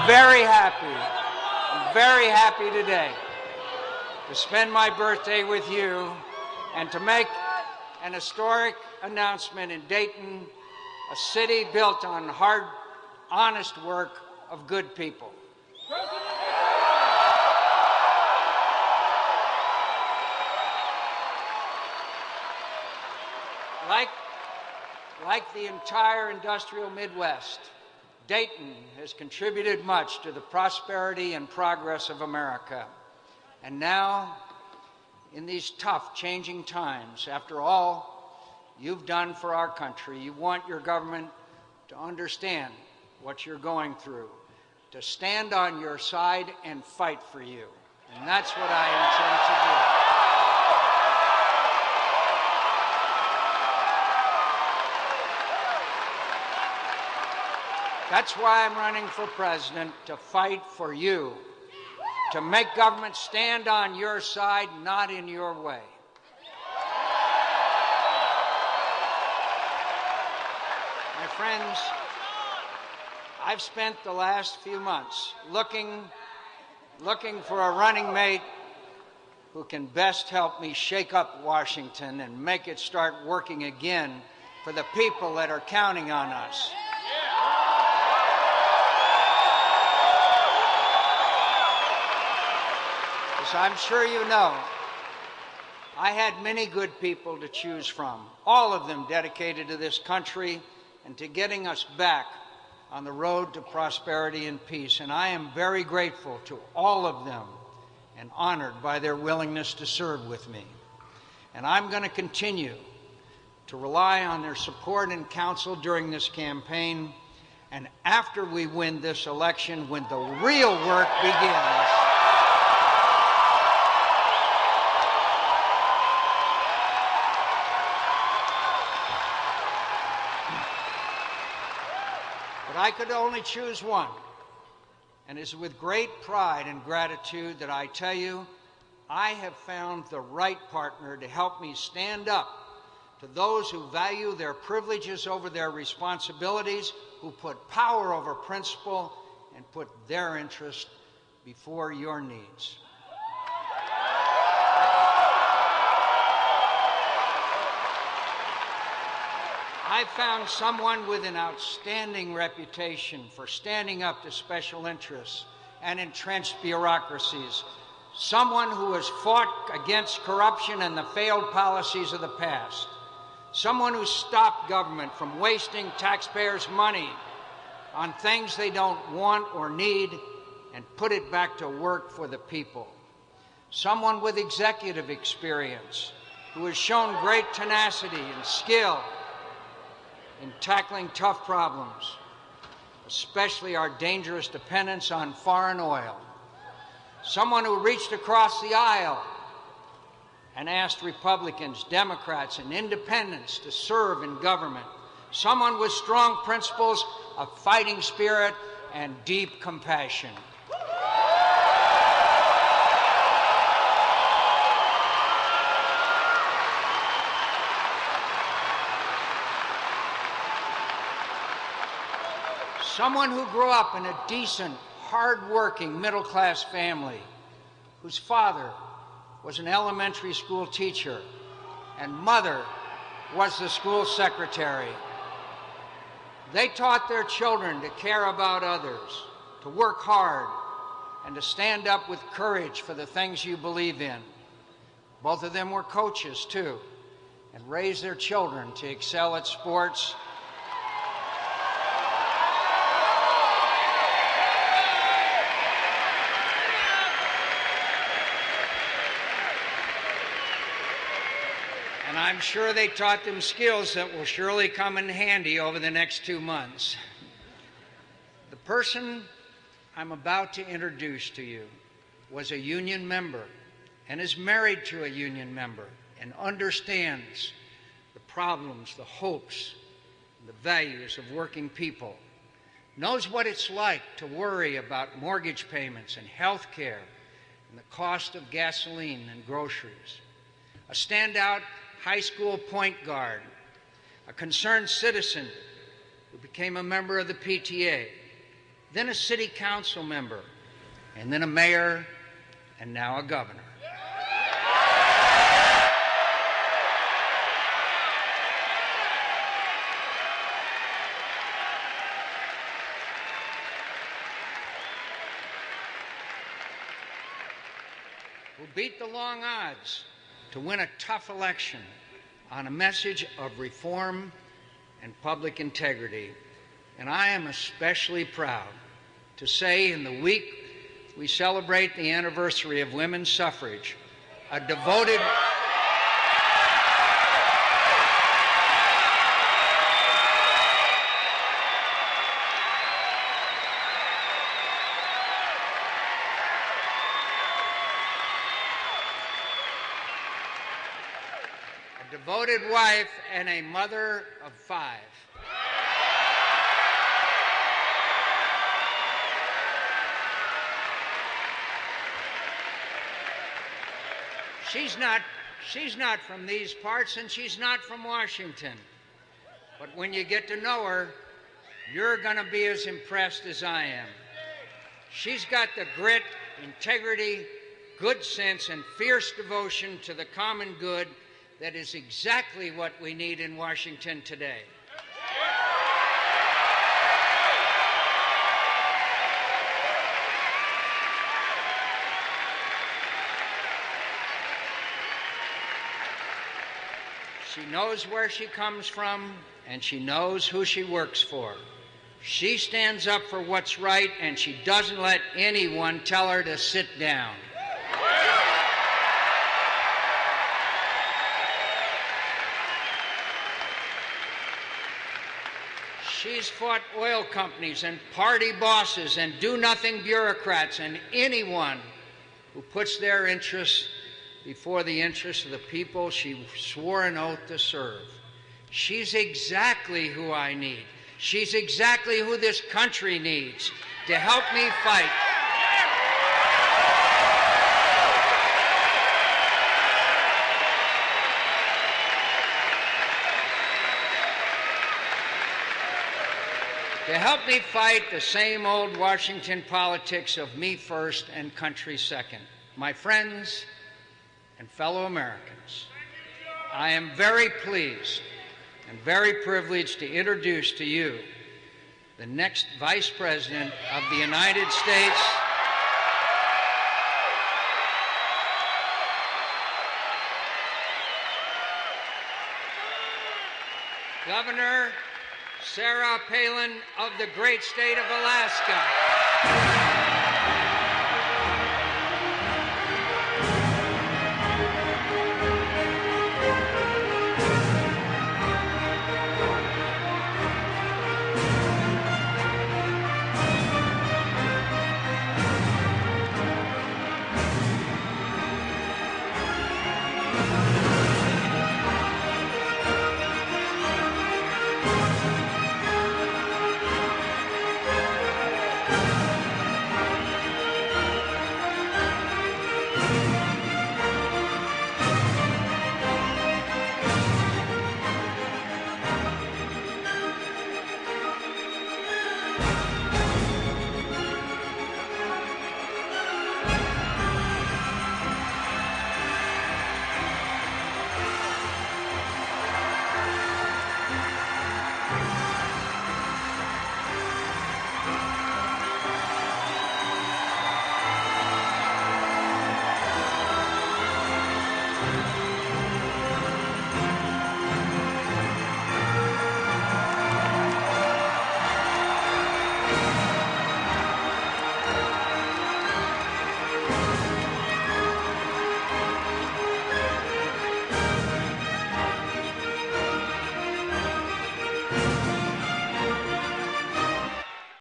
I'm very happy today to spend my birthday with you and to make an historic announcement in Dayton, a city built on hard, honest work of good people. Like the entire industrial Midwest, Dayton has contributed much to the prosperity and progress of America. And now, in these tough, changing times, after all you've done for our country, you want your government to understand what you're going through, to stand on your side and fight for you. And that's what I intend to do. That's why I'm running for president, to fight for you, to make government stand on your side, not in your way. My friends, I've spent the last few months looking for a running mate who can best help me shake up Washington and make it start working again for the people that are counting on us. As I'm sure you know, I had many good people to choose from, all of them dedicated to this country and to getting us back on the road to prosperity and peace. And I am very grateful to all of them and honored by their willingness to serve with me. And I'm going to continue to rely on their support and counsel during this campaign. And after we win this election, when the real work begins, I could only choose one, and it's with great pride and gratitude that I tell you I have found the right partner to help me stand up to those who value their privileges over their responsibilities, who put power over principle, and put their interest before your needs. I found someone with an outstanding reputation for standing up to special interests and entrenched bureaucracies, someone who has fought against corruption and the failed policies of the past, someone who stopped government from wasting taxpayers' money on things they don't want or need and put it back to work for the people, someone with executive experience who has shown great tenacity and skill in tackling tough problems, especially our dangerous dependence on foreign oil. Someone who reached across the aisle and asked Republicans, Democrats, and independents to serve in government. Someone with strong principles, a fighting spirit, and deep compassion. Someone who grew up in a decent, hard-working, middle-class family, whose father was an elementary school teacher and mother was the school secretary. They taught their children to care about others, to work hard, and to stand up with courage for the things you believe in. Both of them were coaches, too, and raised their children to excel at sports. And I'm sure they taught them skills that will surely come in handy over the next 2 months. The person I'm about to introduce to you was a union member and is married to a union member and understands the problems, the hopes, and the values of working people, knows what it's like to worry about mortgage payments and health care and the cost of gasoline and groceries. A standout high school point guard, a concerned citizen who became a member of the PTA, then a city council member, and then a mayor, and now a governor. Who beat the long odds to win a tough election on a message of reform and public integrity. And I am especially proud to say in the week we celebrate the anniversary of women's suffrage, a devoted wife and a mother of 5. She's not from these parts, and she's not from Washington. But when you get to know her, you're going to be as impressed as I am. She's got the grit, integrity, good sense, and fierce devotion to the common good that is exactly what we need in Washington today. She knows where she comes from, and she knows who she works for. She stands up for what's right, and she doesn't let anyone tell her to sit down. She's fought oil companies and party bosses and do-nothing bureaucrats and anyone who puts their interests before the interests of the people she swore an oath to serve. She's exactly who I need. She's exactly who this country needs to help me fight. To help me fight the same old Washington politics of me first and country second. My friends and fellow Americans, I am very pleased and very privileged to introduce to you the next Vice President of the United States, Governor Sarah Palin of the great state of Alaska.